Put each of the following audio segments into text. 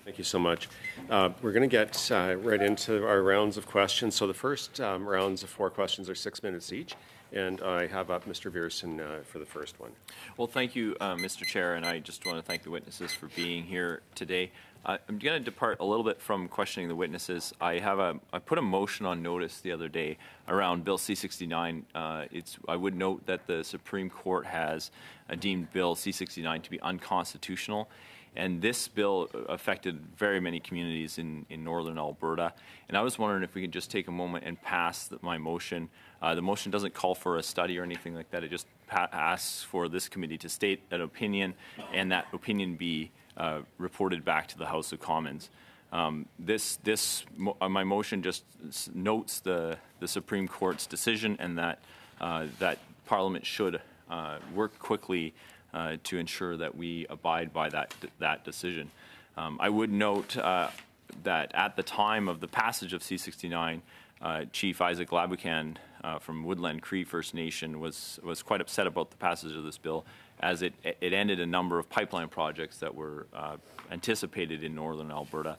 Thank you so much. We're going to get right into our rounds of questions. So the first rounds of 4 questions are 6 minutes each. And I have up Mr. Viersen for the first one. Well, thank you, Mr. Chair, and I just want to thank the witnesses for being here today. I'm going to depart a little bit from questioning the witnesses. I put a motion on notice the other day around Bill C-69. I would note that the Supreme Court has deemed Bill C-69 to be unconstitutional. And this bill affected very many communities in northern Alberta. And I was wondering if we could just take a moment and pass my motion. The motion doesn't call for a study or anything like that. It just asks for this committee to state an opinion, and that opinion be reported back to the House of Commons. My motion just notes the Supreme Court's decision, and that Parliament should work quickly to ensure that we abide by that decision. I would note that at the time of the passage of C-69, Chief Isaac Laboucan from Woodland Cree First Nation was quite upset about the passage of this bill, as it ended a number of pipeline projects that were anticipated in northern Alberta,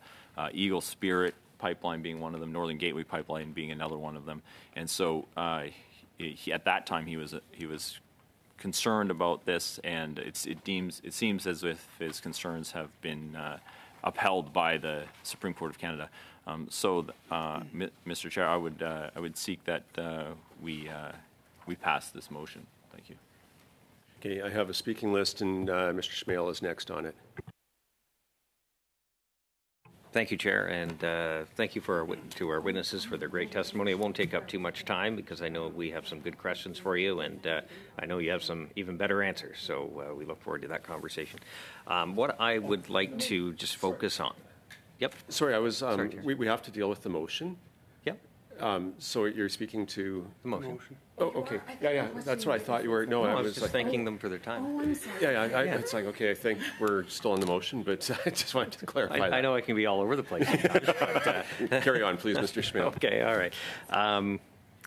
Eagle Spirit Pipeline being one of them, Northern Gateway Pipeline being another one of them. And so at that time he was concerned about this, and it seems as if his concerns have been upheld by the Supreme Court of Canada. Mr. Chair, I would seek that we pass this motion. Thank you. Okay, I have a speaking list, and Mr. Schmale is next on it. Thank you, Chair, and thank you to our witnesses for their great testimony. It won't take up too much time because I know we have some good questions for you, and I know you have some even better answers, so we look forward to that conversation. What I would like to just focus on. Yep. Sorry, I was. We have to deal with the motion. Yep. So you're speaking to the motion. Oh, okay. Yeah. That's what I thought you were. No, I was just like, thanking them for their time. Oh, I'm sorry. Yeah. It's like, okay, I think we're still on the motion, but I just wanted to clarify that. I know I can be all over the place sometimes, but, Carry on, please, Mr. Schmale. Okay, all right. I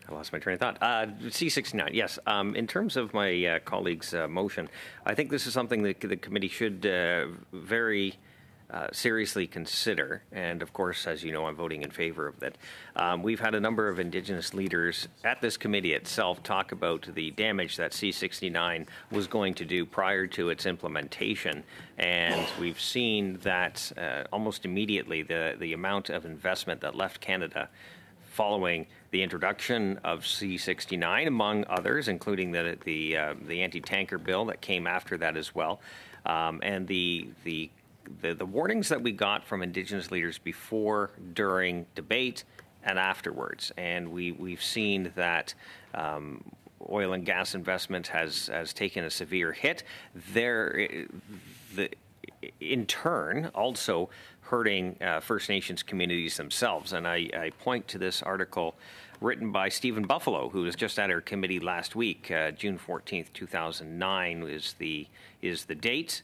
lost my train of thought. C-69, yes. In terms of my colleague's motion, I think this is something that the committee should very seriously consider, and of course, as you know, I'm voting in favor of that. We've had a number of Indigenous leaders at this committee itself talk about the damage that C-69 was going to do prior to its implementation, and we've seen that almost immediately the amount of investment that left Canada following the introduction of C-69, among others, including the anti-tanker bill that came after that as well, and the warnings that we got from Indigenous leaders before, during debate, and afterwards. And we've seen that oil and gas investment has taken a severe hit. In turn, also hurting First Nations communities themselves. And I point to this article written by Stephen Buffalo, who was just at our committee last week. June 14th, 2009 is the date.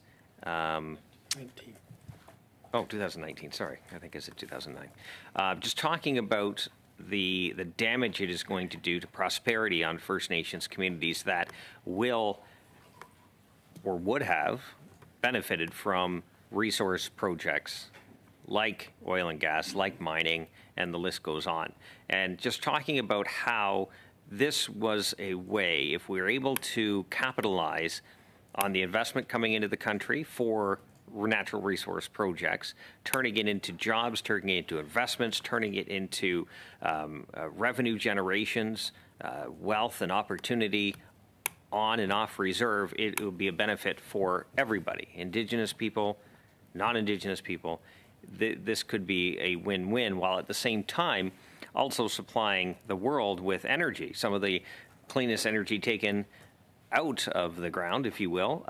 2019, sorry. I think it's 2009. Just talking about the damage it is going to do to prosperity on First Nations communities that will or would have benefited from resource projects like oil and gas, like mining, and the list goes on. And just talking about how this was a way, if we were able to capitalize on the investment coming into the country for natural resource projects, turning it into jobs, turning it into investments, turning it into revenue generations, wealth and opportunity on and off reserve, it will be a benefit for everybody, Indigenous people, non-Indigenous people. This could be a win-win, while at the same time also supplying the world with energy, some of the cleanest energy taken out of the ground, if you will,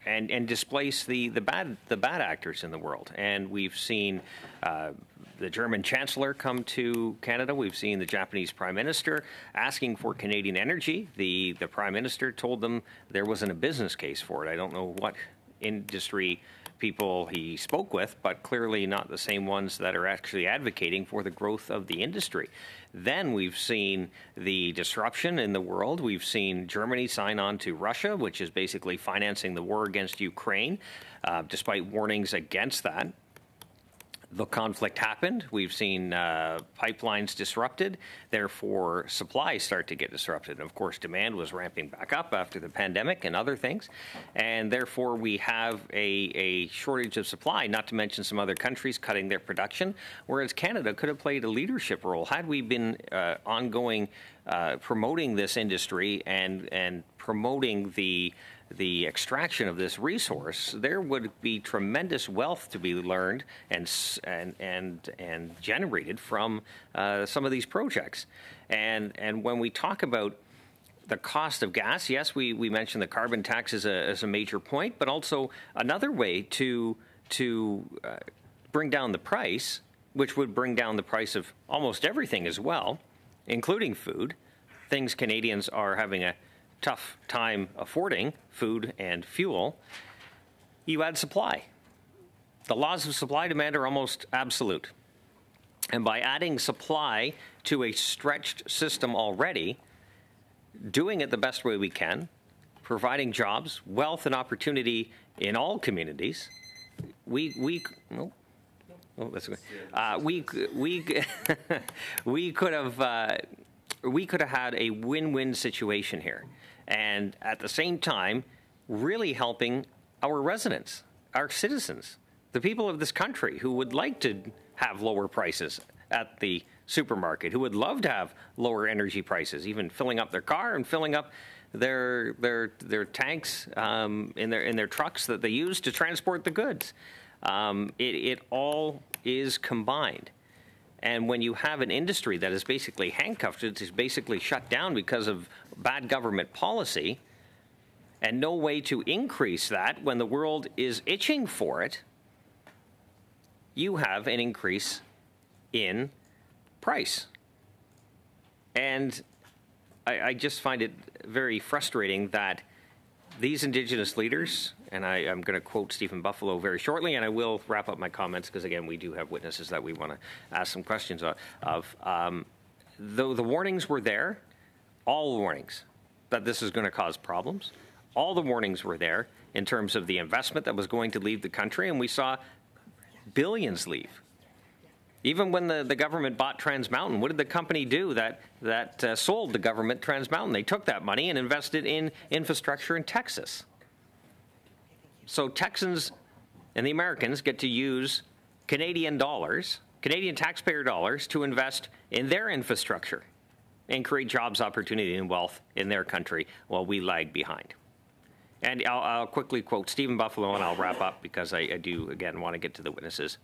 and displace the bad actors in the world. And we've seen the German Chancellor come to Canada. We've seen the Japanese Prime Minister asking for Canadian energy. The Prime Minister told them there wasn't a business case for it. I don't know what industry people he spoke with, but clearly not the same ones that are actually advocating for the growth of the industry. Then we've seen the disruption in the world. We've seen Germany sign on to Russia, which is basically financing the war against Ukraine, despite warnings against that. the conflict happened. We've seen pipelines disrupted. Therefore, supply start to get disrupted. And of course, demand was ramping back up after the pandemic and other things. And therefore, we have a shortage of supply, not to mention some other countries cutting their production, whereas Canada could have played a leadership role had we been ongoing promoting this industry and promoting the extraction of this resource. There would be tremendous wealth to be learned and generated from some of these projects. And when we talk about the cost of gas, yes, we mentioned the carbon tax as a major point, but also another way to bring down the price, which would bring down the price of almost everything as well, including food, things Canadians are having a tough time affording, food and fuel. You add supply. The laws of supply demand are almost absolute. And by adding supply to a stretched system already, doing it the best way we can, providing jobs, wealth, and opportunity in all communities, we could have had a win-win situation here, and at the same time, really helping our residents, our citizens, the people of this country who would like to have lower prices at the supermarket, who would love to have lower energy prices, even filling up their car and filling up their tanks in their trucks that they use to transport the goods. It all is combined. And when you have an industry that is basically handcuffed, it's basically shut down because of bad government policy, and no way to increase that when the world is itching for it, you have an increase in price. And I just find it very frustrating that these Indigenous leaders, and I'm going to quote Stephen Buffalo very shortly, and I will wrap up my comments because, again, we do have witnesses that we want to ask some questions of. Though the warnings were there, all the warnings that this is going to cause problems, all the warnings were there in terms of the investment that was going to leave the country, and we saw billions leave. Even when the government bought Trans Mountain, what did the company do that sold the government Trans Mountain? They took that money and invested in infrastructure in Texas. So Texans and the Americans get to use Canadian dollars, Canadian taxpayer dollars, to invest in their infrastructure and create jobs, opportunity, and wealth in their country while we lag behind. And I'll quickly quote Stephen Buffalo, and I'll wrap up because I do, again, want to get to the witnesses.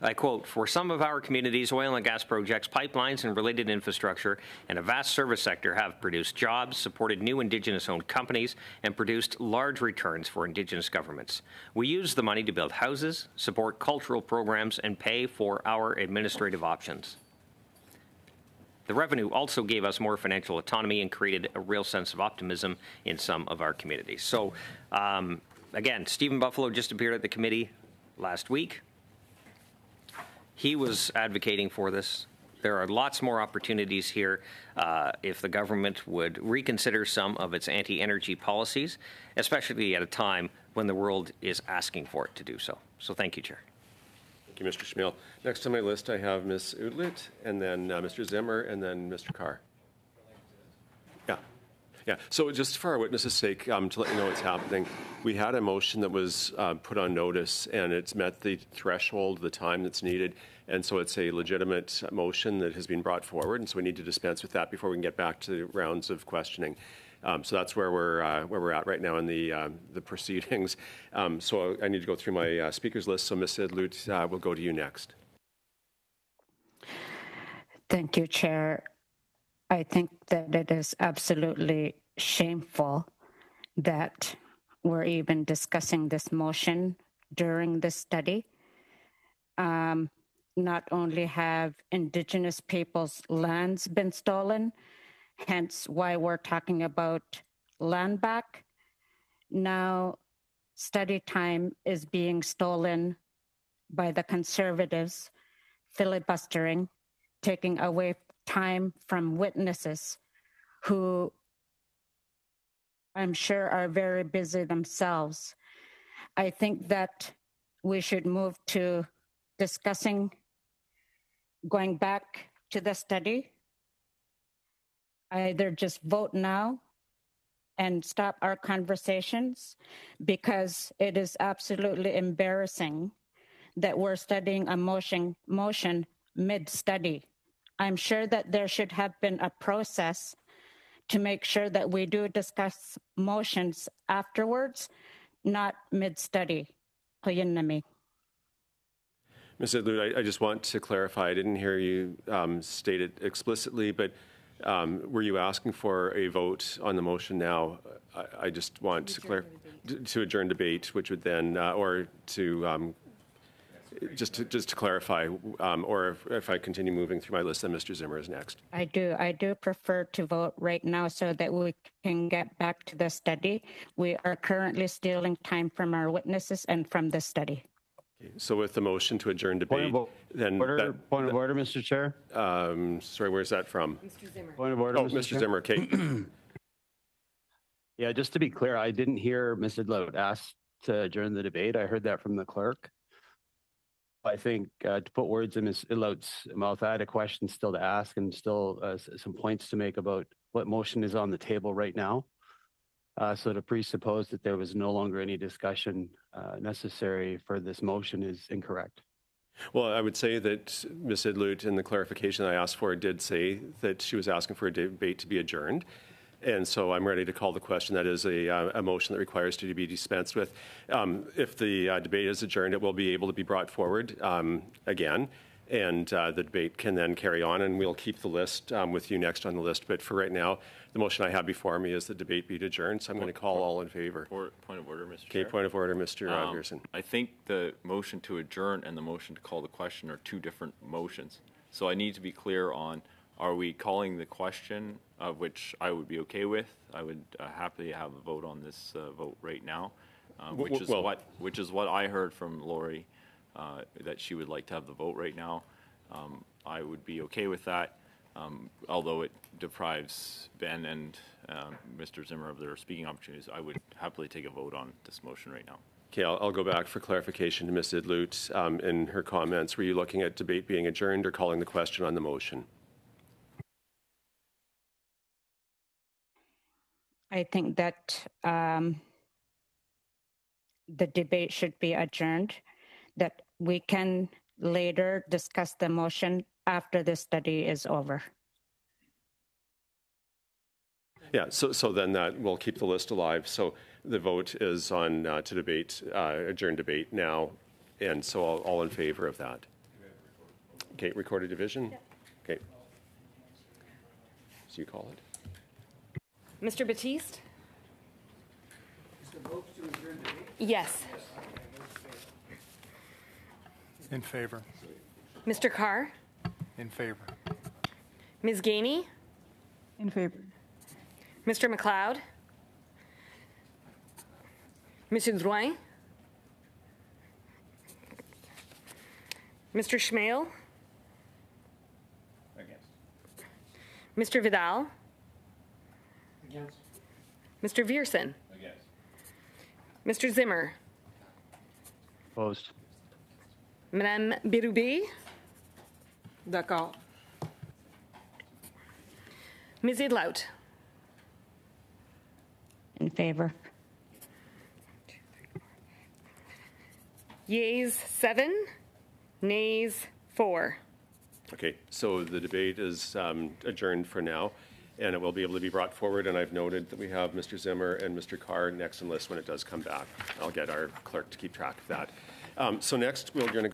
I quote, "For some of our communities, oil and gas projects, pipelines, and related infrastructure, and a vast service sector have produced jobs, supported new Indigenous-owned companies, and produced large returns for Indigenous governments. We use the money to build houses, support cultural programs, and pay for our administrative options. The revenue also gave us more financial autonomy and created a real sense of optimism in some of our communities." So, again, Stephen Buffalo just appeared at the committee last week. He was advocating for this. There are lots more opportunities here if the government would reconsider some of its anti-energy policies, especially at a time when the world is asking for it to do so. So thank you, Chair. Thank you, Mr. Schmiel. Next on my list, I have Ms. Udlit, and then Mr. Zimmer, and then Mr. Carr. Yeah, so just for our witnesses' sake, to let you know what's happening, we had a motion that was put on notice, and it's met the threshold, the time that's needed, and so it's a legitimate motion that has been brought forward, and so we need to dispense with that before we can get back to the rounds of questioning. So that's where we're at right now in the proceedings. So I need to go through my speakers list. So Ms. Udlit, we'll go to you next. Thank you, Chair. I think that it is absolutely shameful that we're even discussing this motion during this study. Not only have Indigenous people's lands been stolen, hence why we're talking about land back, now study time is being stolen by the Conservatives, filibustering, taking away time from witnesses who I'm sure are very busy themselves. I think that we should move to discussing going back to the study, either just vote now and stop our conversations, because it is absolutely embarrassing that we're studying a motion mid-study. I'm sure that there should have been a process to make sure that we do discuss motions afterwards, not mid-study. Kuyanami. Ms. Idlut, I just want to clarify, I didn't hear you state it explicitly, but were you asking for a vote on the motion now? I just want to adjourn debate, which would then, or to, just to clarify, or if I continue moving through my list, then Mr. Zimmer is next. I do prefer to vote right now so that we can get back to the study. We are currently stealing time from our witnesses and from the study. Okay, so with the motion to adjourn debate, then... Point of order, Mr. Chair. Sorry, where's that from? Mr. Zimmer. Point of order, Oh, Mr. Mr. Chair. Zimmer, okay. Yeah, just to be clear, I didn't hear Ms. Idlut ask to adjourn the debate. I heard that from the clerk. I think to put words in Ms. Idlut's mouth, I had a question still to ask and still some points to make about what motion is on the table right now. So to presuppose that there was no longer any discussion necessary for this motion is incorrect. Well, I would say that Ms. Idlut, in the clarification I asked for, did say that she was asking for a debate to be adjourned. And so I'm ready to call the question. That is a motion that requires to be dispensed with. If the debate is adjourned, it will be able to be brought forward again. And the debate can then carry on, and we'll keep the list with you next on the list. But for right now, the motion I have before me is the debate be adjourned. So I'm going to call all in favor. Point of order, Mr. Chair. Okay, point of order, Mr. Pearson. I think the motion to adjourn and the motion to call the question are two different motions. So I need to be clear on, are we calling the question, which I would be okay with? I would happily have a vote on this vote right now, which is what I heard from Lori, that she would like to have the vote right now. I would be okay with that, although it deprives Ben and Mr. Zimmer of their speaking opportunities. I would happily take a vote on this motion right now. Okay, I'll go back for clarification to Ms. Idlut in her comments. Were you looking at debate being adjourned or calling the question on the motion? I think that the debate should be adjourned, that we can later discuss the motion after the study is over. Yeah, so then that will keep the list alive. So the vote is on to debate, adjourn debate now, and so all in favor of that. Okay, recorded division? Okay. So you call it? Mr. Batiste? Yes. In favor. Mr. Carr? In favor. Ms. Gainey? In favor. Mr. McLeod? Monsieur Drouin? Mr. Schmale? Against. Mr. Vidal? Against. Mr. Viersen? Against. Mr. Zimmer? Opposed. Madame Birubé? D'accord. Ms. Idlout? In favor. Yeas 7, nays 4. Okay, so the debate is adjourned for now, and it will be able to be brought forward. And I've noted that we have Mr. Zimmer and Mr. Carr next on the list when it does come back. I'll get our clerk to keep track of that. So next, we're going to